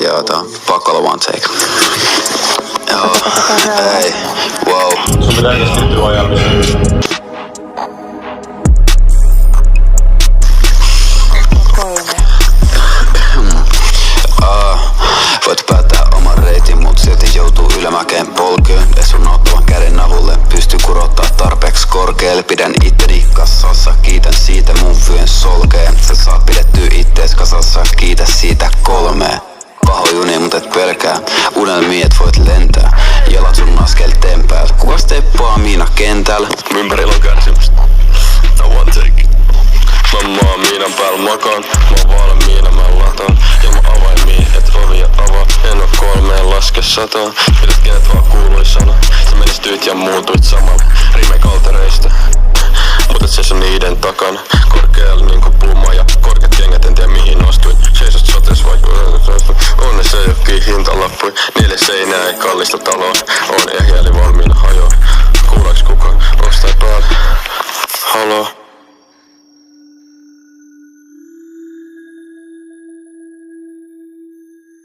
Joo, tää on pakko olla one take. Joo, ei, wow. Sun pitää keskittyä ajamiseen. Voit päättää oman reitin, mut silti joutuu ylämäkeen polkyyn. Ei sun ottavan käden avulle pysty kurottaa tarpeeksi korkealle. Pidän itteni kasassa, kiitän siitä mun vyön solkeen. Sä saat pidettyä ittees kasassa, kiitä siitä 3. Pahoin uni, mut et pelkää unelmia, et voit lentää. Jalat sun askel tempääl. Kuka steppaa miina kentällä? Ympärillä on kärsimystä. One take. Mä oon miinan päällä makaan. Mä oon valmiina, mä lataan. Ja mä avaimia, et ovia avaa. En oo 3, laske 100. Pidät kenet vaan kuului sana. Sä menestyit ja muutuit samalla. Rime kaltereista. Mut et seiso niiden takana. Korkealla niinku puumaja. Korkeat kengät, en tiedä mihin nostuin. Seisot sotes vaikka onnes ei jokkiin hintalappui. 4 seinää ei kallista taloa. On ehjä eli valmiina hajoa. Kuuleeks kukaan? Onks tää päällä? Haloo?